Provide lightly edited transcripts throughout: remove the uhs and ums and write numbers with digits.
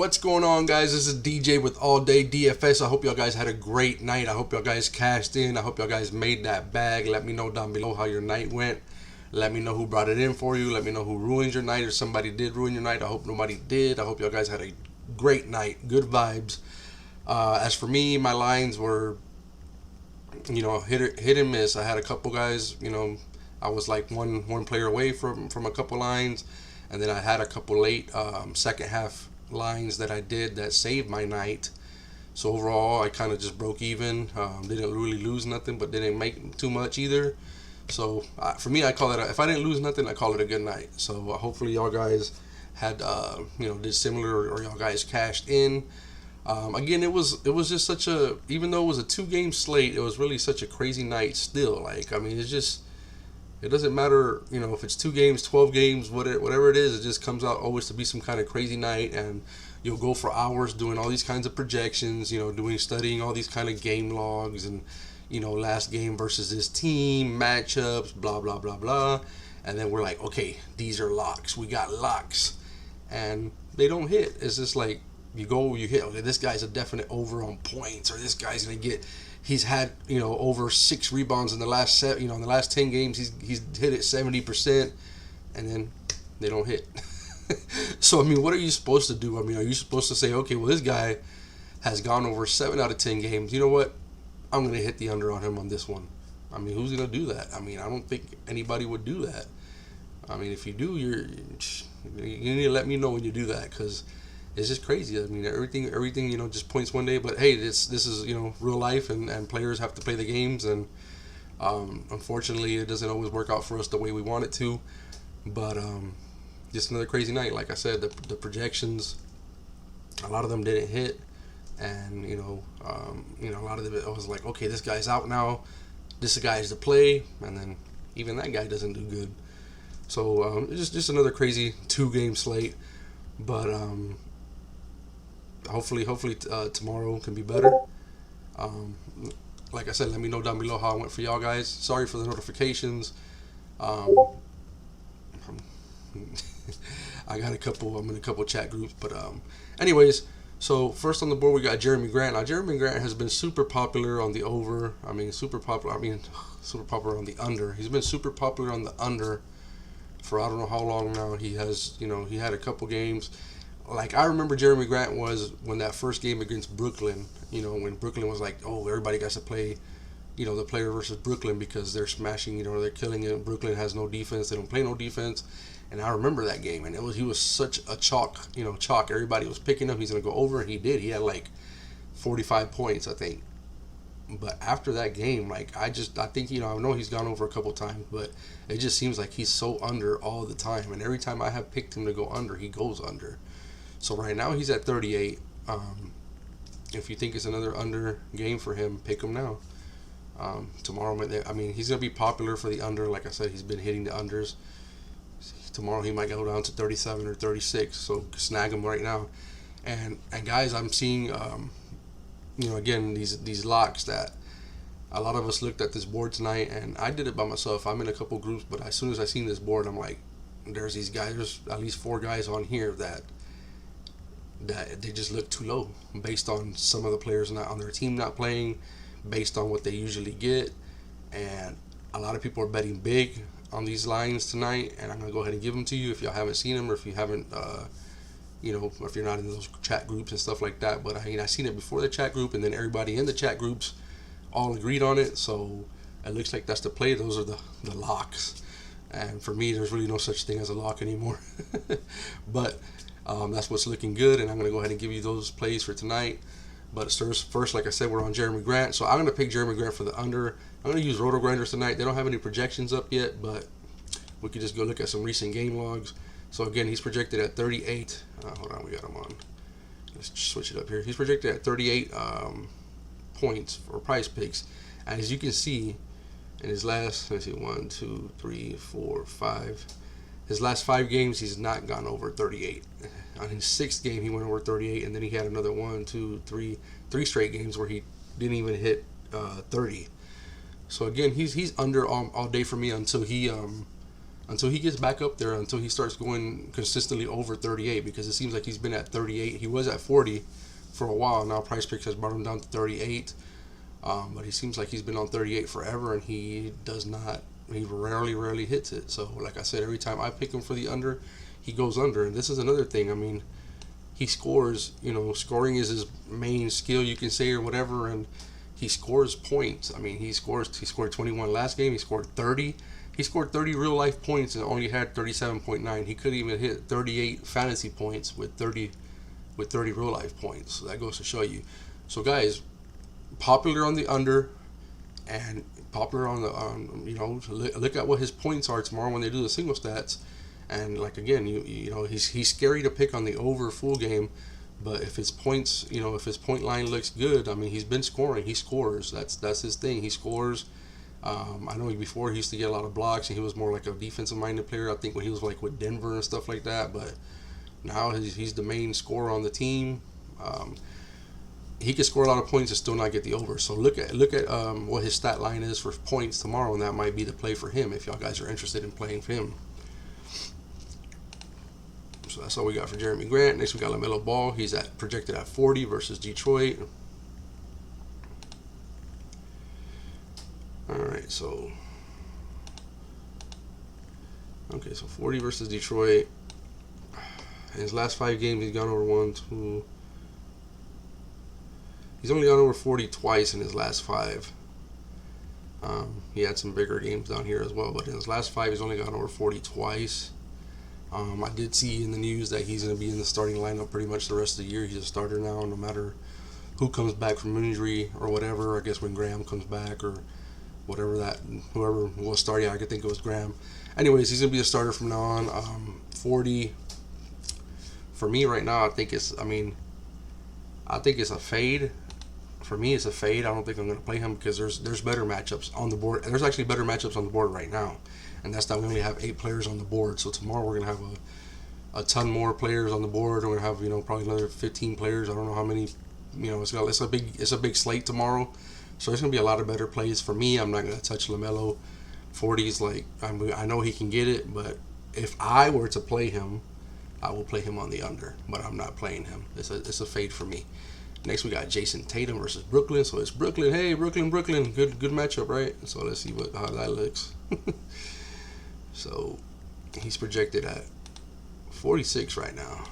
What's going on, guys? This is DJ with All Day DFS. I hope y'all guys had a great night. I hope y'all guys cashed in. I hope y'all guys made that bag. Let me know down below how your night went. Let me know who brought it in for you. Let me know who ruined your night, or somebody did ruin your night. I hope nobody did. I hope y'all guys had a great night. Good vibes. As for me, my lines were, hit and miss. I had a couple guys, I was like one player away from a couple lines, and then I had a couple late second half lines that I did that saved my night. So overall, I kind of just broke even. Didn't really lose nothing, but didn't make too much either. So for me, I call it if I didn't lose nothing, I call it a good night. So hopefully y'all guys had did similar, or y'all guys cashed in. Again, it was just such a, even though it was a 2-game slate, it was really such a crazy night still. Like, I mean, it doesn't matter, if it's 2 games, 12 games, whatever it is, it just comes out always to be some kind of crazy night, and you'll go for hours doing all these kinds of projections, studying all these kind of game logs, and, last game versus this team, matchups, blah, blah, blah, blah. And then we're like, okay, these are locks. We got locks. And they don't hit. It's just like, you hit, okay, this guy's a definite over on points, or this guy's going to get, he's had, over 6 rebounds in the last in the last 10 games, he's hit it 70%, and then they don't hit. So, I mean, what are you supposed to do? I mean, are you supposed to say, okay, well, this guy has gone over 7 out of 10 games. You know what? I'm going to hit the under on him on this one. I mean, who's going to do that? I mean, I don't think anybody would do that. I mean, if you do, you need to let me know when you do that, because it's just crazy. I mean, everything, just points one day. But hey, this is, real life, and players have to play the games, and unfortunately, it doesn't always work out for us the way we want it to. But just another crazy night. Like I said, the projections, a lot of them didn't hit, and a lot of it, I was like, okay, this guy's out now. This guy is to play, and then even that guy doesn't do good. So it's just another crazy 2-game slate. But hopefully tomorrow can be better. Like I said, let me know down below how it went for y'all guys. Sorry for the notifications. I got I'm in a couple chat groups, but anyways, so first on the board we got Jeremy Grant. Now Jeremy Grant has been super popular on the over. Super popular on the under. He's been super popular on the under for I don't know how long now. He has, he had a couple games. Like, I remember Jeremy Grant was when that first game against Brooklyn, when Brooklyn was like, oh, everybody got to play, the player versus Brooklyn because they're smashing, they're killing it. Brooklyn has no defense. They don't play no defense. And I remember that game, and he was such a chalk. Everybody was picking him. He's going to go over, and he did. He had like 45 points, I think. But after that game, like, I think, I know he's gone over a couple times, but it just seems like he's so under all the time. And every time I have picked him to go under, he goes under. So right now he's at 38. If you think it's another under game for him, pick him now. Tomorrow, he's going to be popular for the under. Like I said, he's been hitting the unders. Tomorrow he might go down to 37 or 36. So snag him right now. And guys, I'm seeing, again, these locks that a lot of us looked at this board tonight, and I did it by myself. I'm in a couple groups, but as soon as I seen this board, I'm like, there's these guys, there's at least 4 guys on here that they just look too low based on some of the players not on their team not playing, based on what they usually get. And a lot of people are betting big on these lines tonight, and I'm going to go ahead and give them to you if y'all haven't seen them, or if you haven't if you're not in those chat groups and stuff like that. But I seen it before the chat group, and then everybody in the chat groups all agreed on it. So it looks like that's the play. Those are the locks. And for me, there's really no such thing as a lock anymore. But that's what's looking good, and I'm going to go ahead and give you those plays for tonight. But first, like I said, we're on Jeremy Grant. So I'm going to pick Jeremy Grant for the under. I'm going to use Roto Grinders tonight. They don't have any projections up yet, but we could just go look at some recent game logs. So again, he's projected at 38. Hold on, we got him on. Let's switch it up here. He's projected at 38 points for PrizePicks, and as you can see, in his last, let's see, 1, 2, 3, 4, 5. His last 5 games, he's not gone over 38. On his 6th game, he went over 38, and then he had another 3 straight games where he didn't even hit 30. So again, he's under all day for me until he until he gets back up there, until he starts going consistently over 38, because it seems like he's been at 38. He was at 40 for a while. Now PrizePicks has brought him down to 38. But he seems like he's been on 38 forever, and he does not. He rarely hits it. So, like I said, every time I pick him for the under, he goes under. And this is another thing. I mean, he scores. Scoring is his main skill, you can say, or whatever. And he scores points. I mean, he scored 21 last game. He scored 30. He scored 30 real life points and only had 37.9. He could even hit 38 fantasy points with 30 real life points. So that goes to show you. So, guys, popular on the under, and popular on the look at what his points are tomorrow when they do the single stats. And like, again, he's scary to pick on the over full game, but if his points, if his point line looks good, I mean, he's been scoring. He scores. That's his thing. He scores. I know before he used to get a lot of blocks, and he was more like a defensive minded player, I think, when he was like with Denver and stuff like that. But now he's the main scorer on the team. He can score a lot of points and still not get the over. So look at what his stat line is for points tomorrow, and that might be the play for him if y'all guys are interested in playing for him. So that's all we got for Jeremy Grant. Next we got LaMelo Ball. He's projected at 40 versus Detroit. All right, so 40 versus Detroit. In his last 5 games, he's gone over 1, 2. He's only gone over 40 twice in his last 5. He had some bigger games down here as well, but in his last 5, he's only gone over 40 twice. I did see in the news that he's going to be in the starting lineup pretty much the rest of the year. He's a starter now, no matter who comes back from injury or whatever. I guess when Graham comes back or whoever was starting, I could think it was Graham. Anyways, he's going to be a starter from now on. 40 for me right now, I think it's a fade. For me, it's a fade. I don't think I'm going to play him because there's better matchups on the board. There's actually better matchups on the board right now, and that's that we only have 8 players on the board. So tomorrow we're going to have a ton more players on the board. We're going to have probably another 15 players. I don't know how many. It's a big slate tomorrow. So there's going to be a lot of better plays. For me, I'm not going to touch LaMelo. 40's like, I know he can get it, but if I were to play him, I will play him on the under, but I'm not playing him. It's a fade for me. Next, we got Jason Tatum versus Brooklyn. So it's Brooklyn. Hey, Brooklyn. Good matchup, right? So let's see how that looks. So he's projected at 46 right now.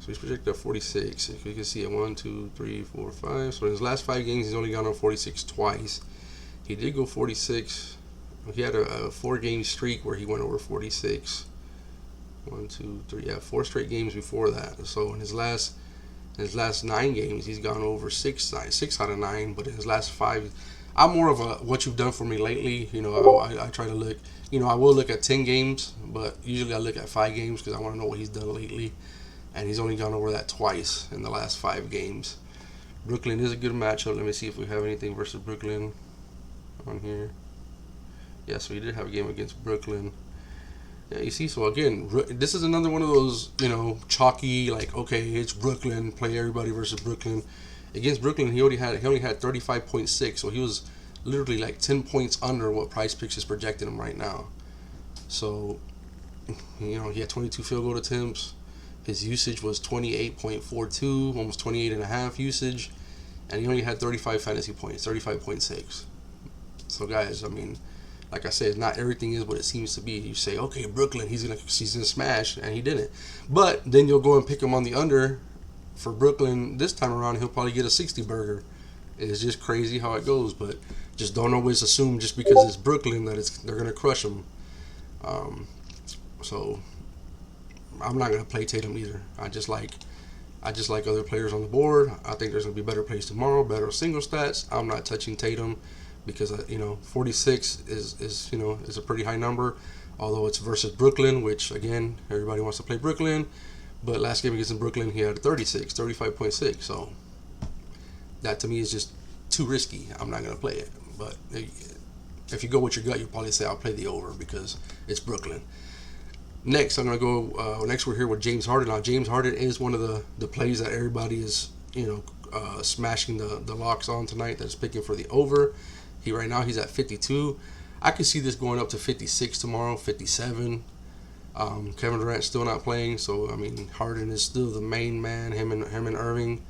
So he's projected at 46. If you can see it, 1, 2, 3, 4, 5. So in his last 5 games, he's only gone on 46 twice. He did go 46. He had a 4-game streak where he went over 46. 1, 2, 3. Yeah, 4 straight games before that. So in his last 9 games, he's gone over 6 out of 9. But in his last 5, I'm more of a what you've done for me lately. I try to look. I will look at 10 games, but usually I look at 5 games because I want to know what he's done lately. And he's only gone over that twice in the last 5 games. Brooklyn is a good matchup. Let me see if we have anything versus Brooklyn on here. Yeah, so he did have a game against Brooklyn. Yeah, you see, so again, this is another one of those, chalky, like, okay, it's Brooklyn, play everybody versus Brooklyn. Against Brooklyn, he only had 35.6, so he was literally like 10 points under what PrizePicks is projecting him right now. So, he had 22 field goal attempts. His usage was 28.42, almost 28.5 usage, and he only had 35 fantasy points, 35.6. So, guys, I mean, like I said, not everything is what it seems to be. You say, okay, Brooklyn, he's gonna smash, and he didn't. But then you'll go and pick him on the under for Brooklyn this time around. He'll probably get a 60 burger. It's just crazy how it goes. But just don't always assume just because it's Brooklyn that they're gonna crush him. So I'm not gonna play Tatum either. I just like other players on the board. I think there's gonna be better plays tomorrow, better single stats. I'm not touching Tatum because 46 is a pretty high number, although it's versus Brooklyn, which again everybody wants to play Brooklyn. But last game against Brooklyn, he had 35.6. So that to me is just too risky. I'm not gonna play it. But if you go with your gut, you'll probably say I'll play the over because it's Brooklyn. Next, I'm going to go. Next, we're here with James Harden. Now, James Harden is one of the plays that everybody is, smashing the locks on tonight. That's picking for the over. Right now he's at 52. I could see this going up to 56 tomorrow, 57. Kevin Durant's still not playing, so I mean Harden is still the main man. Him and Irving,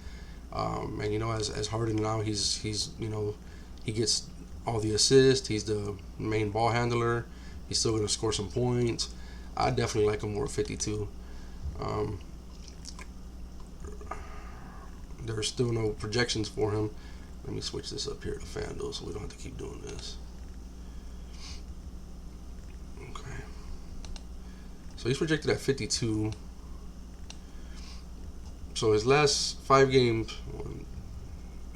and as Harden now he's he gets all the assists. He's the main ball handler. He's still going to score some points. I definitely like him more at 52. There's still no projections for him. Let me switch this up here to FanDuel so we don't have to keep doing this. Okay. So he's projected at 52. So his last 5 games,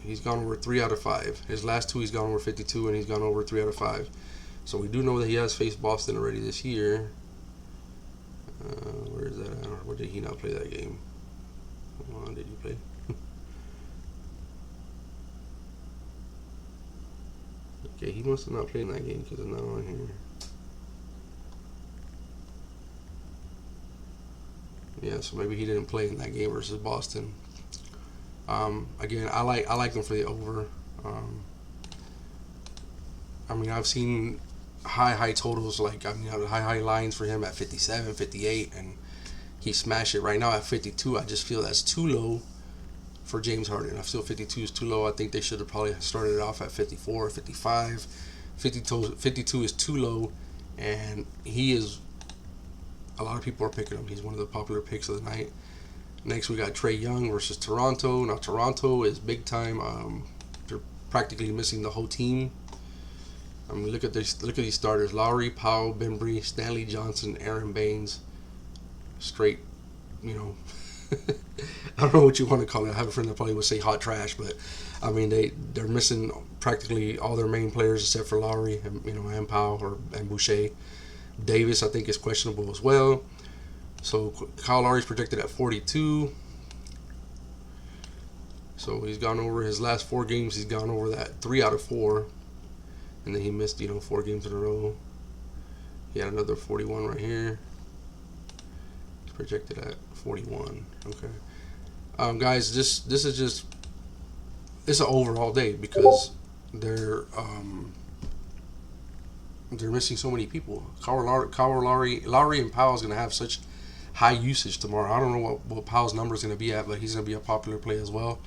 he's gone over 3 out of 5. His last 2, he's gone over 52, and he's gone over 3 out of 5. So we do know that he has faced Boston already this year. Where is that at? Where did he not play that game? Did he play? Okay, he must have not played in that game because it's not on here. Yeah, so maybe he didn't play in that game versus Boston. Again, I like him for the over. I mean, I've seen high totals, high lines for him at 57, 58, and he smashed it. Right now at 52, I just feel that's too low for James Harden. I feel 52 is too low. I think they should have probably started it off at 54 or 55. 52 is too low, and a lot of people are picking him. He's one of the popular picks of the night. Next, we got Trey Young versus Toronto. Now, Toronto is big time. They're practically missing the whole team. I mean, look at these starters: Lowry, Powell, Bembry, Stanley Johnson, Aaron Baines. Straight, I don't know what you want to call it. I have a friend that probably would say hot trash, but I mean they're missing practically all their main players except for Lowry and Powell and Boucher. Davis, I think, is questionable as well. So Kyle Lowry's projected at 42. So he's gone over his last 4 games. He's gone over that 3 out of 4, and then he missed 4 games in a row. He had another 41 right here. He's projected at 41. Okay, guys, this is just it's an overall day because they're missing so many people. Lowry and Powell's gonna have such high usage tomorrow. I don't know what Powell's number is gonna be at, but he's gonna be a popular play as well.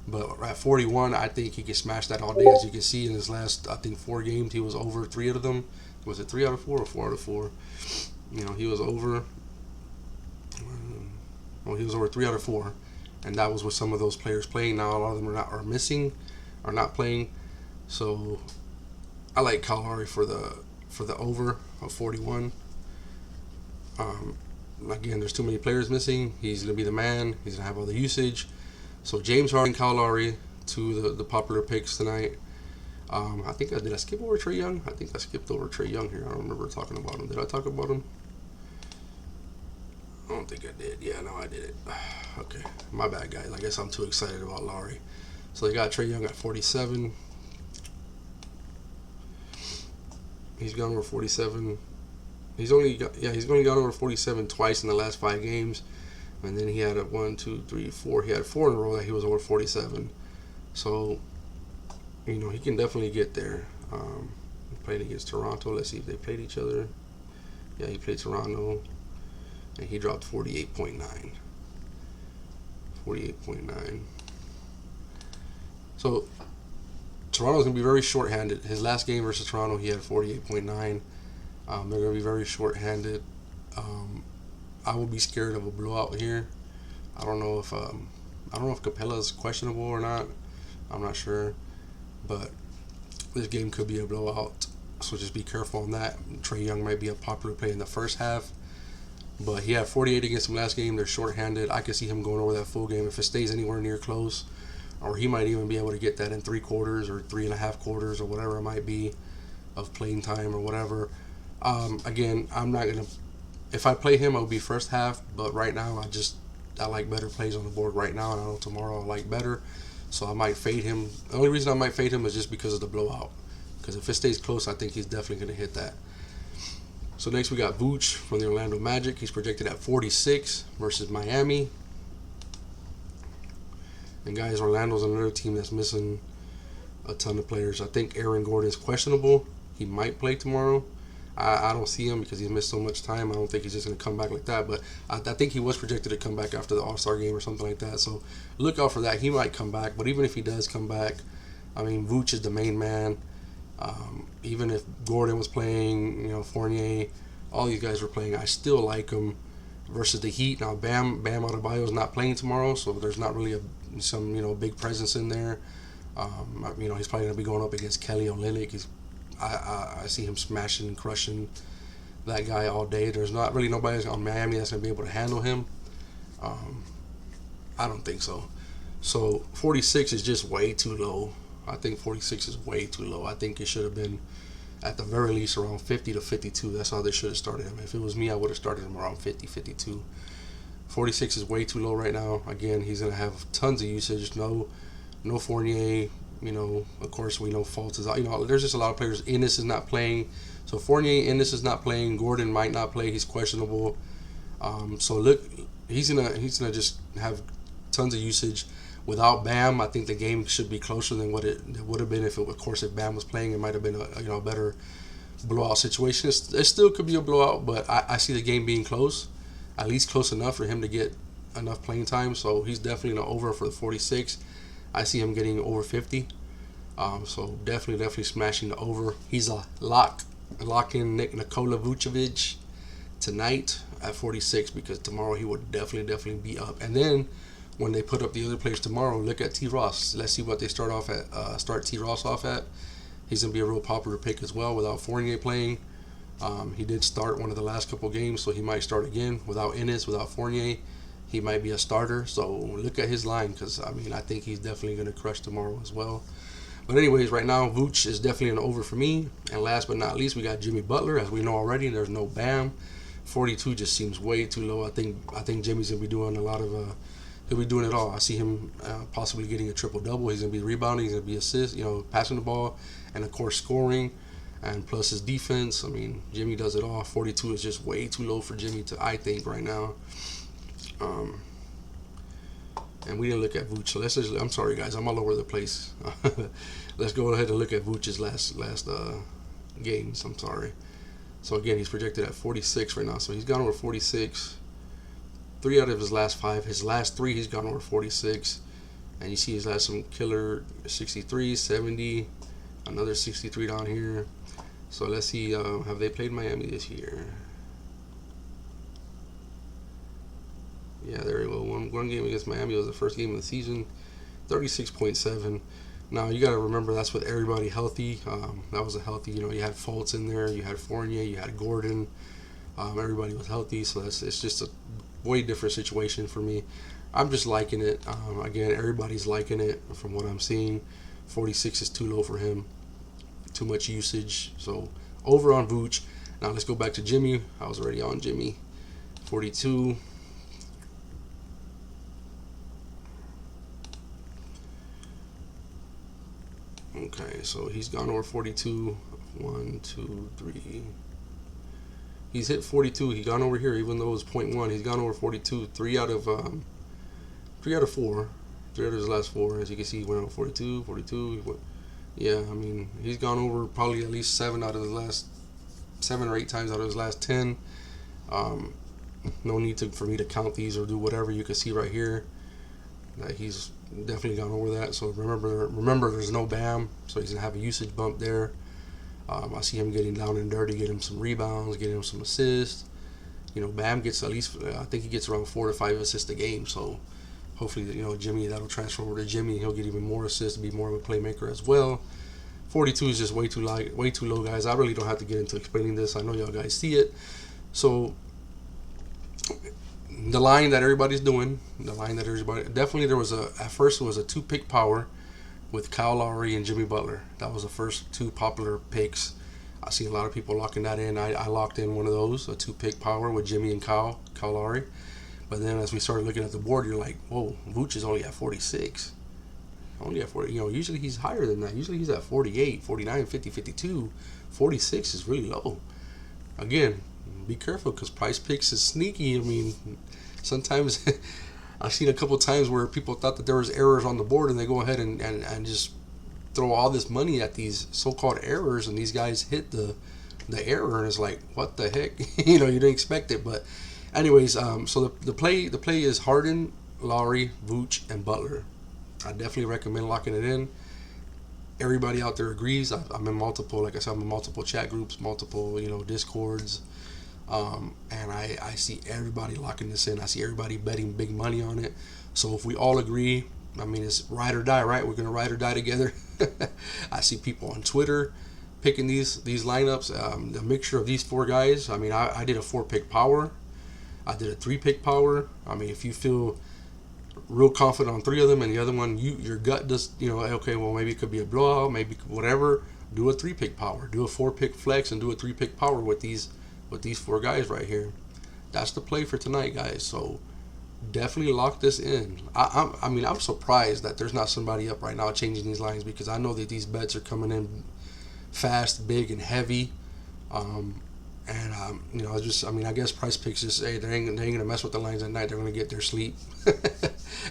But at 41, I think he can smash that all day. As you can see in his last, I think 4 games, he was over 3 of them. Was it 3 out of 4 or 4 out of 4? He was over. Well, he was over 3 out of 4, and that was with some of those players playing. Now a lot of them are not playing. So I like Kyle Lowry for the over of 41. Again, there's too many players missing. He's gonna be the man. He's gonna have all the usage. So James Harden, Kyle Lowry, 2 of the popular picks tonight. I think did I skip over Trey Young? I think I skipped over Trey Young here. I don't remember talking about him. Did I talk about him? I don't think I did. Yeah, no, I did it. Okay, my bad, guys. I guess I'm too excited about Lowry. So they got Trey Young at 47. He's gone over 47. He's only gone over 47 twice in the last 5 games, and then he had a 1, 2, 3, 4. He had 4 in a row that he was over 47. So he can definitely get there. He played against Toronto. Let's see if they played each other. Yeah, he played Toronto, and he dropped 48.9. 48.9. So Toronto's going to be very short-handed. His last game versus Toronto, he had 48.9. They're going to be very short-handed. I would be scared of a blowout here. I don't know if Capella's questionable or not. I'm not sure, but this game could be a blowout. So just be careful on that. Trey Young might be a popular play in the first half, but he had 48 against him last game. They're short-handed. I could see him going over that full game if it stays anywhere near close, or he might even be able to get that in 3 quarters or 3.5 quarters or whatever it might be of playing time or whatever. Again, I'm not gonna. If I play him, it would be first half. But right now, I like better plays on the board right now, and I know tomorrow I like better. So I might fade him. The only reason I might fade him is just because of the blowout. Because if it stays close, I think he's definitely going to hit that. So next we got Booch from the Orlando Magic. He's projected at 46 versus Miami. And guys, Orlando's another team that's missing a ton of players. I think Aaron Gordon is questionable. He might play tomorrow. I don't see him because he's missed so much time. I don't think he's just going to come back like that. But I think he was projected to come back after the All-Star game or something like that. So look out for that. He might come back. But even if he does come back, I mean, Booch is the main man. Even if Gordon was playing, Fournier, all these guys were playing, I still like him versus the Heat. Now, Bam Adebayo is not playing tomorrow, so there's not really some big presence in there. He's probably going to be going up against Kelly Olynyk. I see him smashing and crushing that guy all day. There's not really nobody on Miami that's going to be able to handle him. I don't think so. So 46 is just way too low. I think 46 is way too low. I think it should have been at the very least around 50 to 52. That's how they should have started him. If it was me, I would have started him around 50, 52. 46 is way too low right now. Again, he's going to have tons of usage. No Fournier. Of course, we know Fultz is out. There's just a lot of players. Ennis is not playing. So Fournier, Ennis is not playing. Gordon might not play. He's questionable. So look, he's gonna just have tons of usage. Without Bam, I think the game should be closer than what it would have been if Bam was playing. It might have been a better blowout situation. It still could be a blowout, but I see the game being close, at least close enough for him to get enough playing time. So he's definitely an over for the 46. I see him getting over 50. So definitely smashing the over. He's a lock in Nikola Vucevic tonight at 46 because tomorrow he would definitely be up. And then when they put up the other players tomorrow, look at T. Ross. Let's see what they start T. Ross off at. He's going to be a real popular pick as well without Fournier playing. He did start one of the last couple games, so he might start again without Ennis, without Fournier. He might be a starter, so look at his line because, I think he's definitely going to crush tomorrow as well. But anyways, right now, Booch is definitely an over for me. And last but not least, we got Jimmy Butler. As we know already, there's no Bam. 42 just seems way too low. I think Jimmy's going to be doing a lot of he'll be doing it all. I see him possibly getting a triple-double. He's going to be rebounding. He's going to be assist, passing the ball, and, of course, scoring, and plus his defense. Jimmy does it all. 42 is just way too low for Jimmy, I think, right now. And we didn't look at Booch. So I'm sorry, guys. I'm all over the place. Let's go ahead and look at Booch's last games. I'm sorry. So, again, he's projected at 46 right now. So, he's gone over 46. 3 out of his last 5. His last 3, he's gone over 46. And you see he's had some killer 63, 70, another 63 down here. So let's see, have they played Miami this year? Yeah, there we go. One game against Miami was the first game of the season. 36.7. Now, you got to remember that's with everybody healthy. That was a healthy, you had Fultz in there. You had Fournier. You had Gordon. Everybody was healthy. So it's just a way different situation for me. I'm just liking it. Again, everybody's liking it from what I'm seeing. 46 is too low for him. Too much usage. So over on Booch. Now let's go back to Jimmy. I was already on Jimmy. 42. Okay, so he's gone over 42. 1, 2, 3. He's hit 42. He's gone over here, even though it was 0.1. He's gone over 42. 3 out of 4. 3 out of his last 4. As you can see, he went over 42, 42. Yeah, he's gone over probably at least 7 out of the last 7 or 8 times out of his last 10. No need for me to count these or do whatever. You can see right here that he's definitely gone over that. So remember, there's no Bam, so he's gonna have a usage bump there. I see him getting down and dirty, getting him some rebounds, getting him some assists. Bam gets at least, I think he gets around 4 to 5 assists a game. So hopefully, Jimmy, that'll transfer over to Jimmy. He'll get even more assists, be more of a playmaker as well. 42 is just way too low, guys. I really don't have to get into explaining this. I know y'all guys see it. So the line that everybody's doing, definitely at first it was a 2-pick power with Kyle Lowry and Jimmy Butler. That was the first 2 popular picks. I see a lot of people locking that in. I locked in one of those, a 2-pick power with Jimmy and Kyle Lowry. But then as we started looking at the board, you're like, whoa, Booch is only at 46. Only at 40. Usually he's higher than that. Usually he's at 48, 49, 50, 52. 46 is really low. Again, be careful because PrizePicks is sneaky. Sometimes I've seen a couple times where people thought that there was errors on the board, and they go ahead and just throw all this money at these so-called errors, and these guys hit the error, and it's like, what the heck? You didn't expect it. But anyways, so the play is Harden, Lowry, Booch, and Butler. I definitely recommend locking it in. Everybody out there agrees. I'm in multiple, like I said, I'm in multiple chat groups, multiple discords, and I see everybody locking this in. I see everybody betting big money on it. So if we all agree, I mean, it's ride or die, right? We're gonna ride or die together. I see people on Twitter picking these lineups. The mixture of these 4 guys. I mean, I did a 4-pick power. I did a 3-pick power. I mean, if you feel real confident on 3 of them, and the other one, your gut does, okay, well, maybe it could be a blowout, maybe whatever. Do a 3-pick power, do a 4-pick flex, and do a 3-pick power with these 4 guys right here. That's the play for tonight, guys. So definitely lock this in. I mean, I'm surprised that there's not somebody up right now changing these lines, because I know that these bets are coming in fast, big, and heavy. I guess PrizePicks just, hey, they ain't gonna mess with the lines at night. They're gonna get their sleep,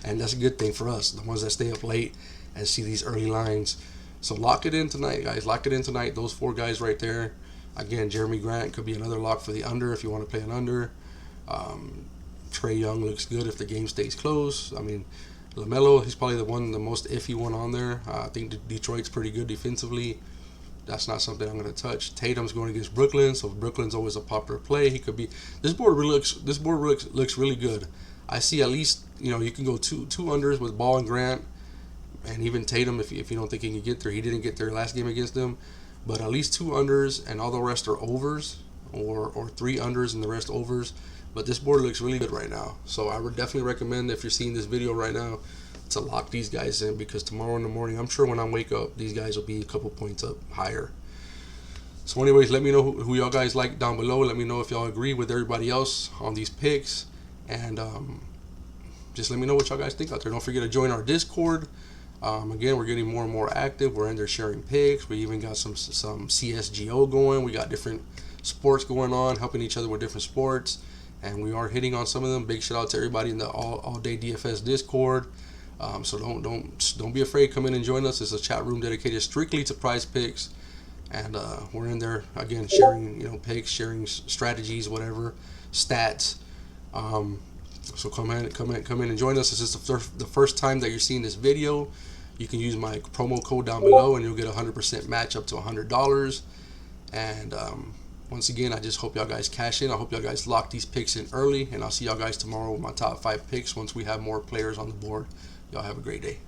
and that's a good thing for us, the ones that stay up late and see these early lines. So lock it in tonight, guys. Lock it in tonight. Those 4 guys right there. Again, Jeremy Grant could be another lock for the under if you want to play an under. Trey Young looks good if the game stays close. I mean, LaMelo, he's probably the most iffy one on there. I think Detroit's pretty good defensively. That's not something I'm going to touch. Tatum's going against Brooklyn, so Brooklyn's always a popular play. He could be. This board looks really good. I see at least, you can go two unders with Ball and Grant, and even Tatum if you don't think he can get there. He didn't get there last game against them, but at least 2 unders, and all the rest are overs, or 3 unders and the rest overs. But this board looks really good right now, so I would definitely recommend, if you're seeing this video right now, to lock these guys in, because tomorrow in the morning, I'm sure when I wake up, these guys will be a couple points up higher. So anyways, let me know who y'all guys like down below. Let me know if y'all agree with everybody else on these picks, and just let me know what y'all guys think out there. Don't forget to join our Discord. Again, we're getting more and more active. We're in there sharing picks. We even got some CSGO going. We got different sports going on, helping each other with different sports, and we are hitting on some of them. Big shout out to everybody in the all day DFS Discord. So don't be afraid. Come in and join us. It's a chat room dedicated strictly to PrizePicks, and we're in there again sharing picks, sharing strategies, whatever, stats. So come in and join us. This is the first time that you're seeing this video. You can use my promo code down below, and you'll get 100% match up to $100. And once again, I just hope y'all guys cash in. I hope y'all guys lock these picks in early, and I'll see y'all guys tomorrow with my top 5 picks once we have more players on the board. Y'all have a great day.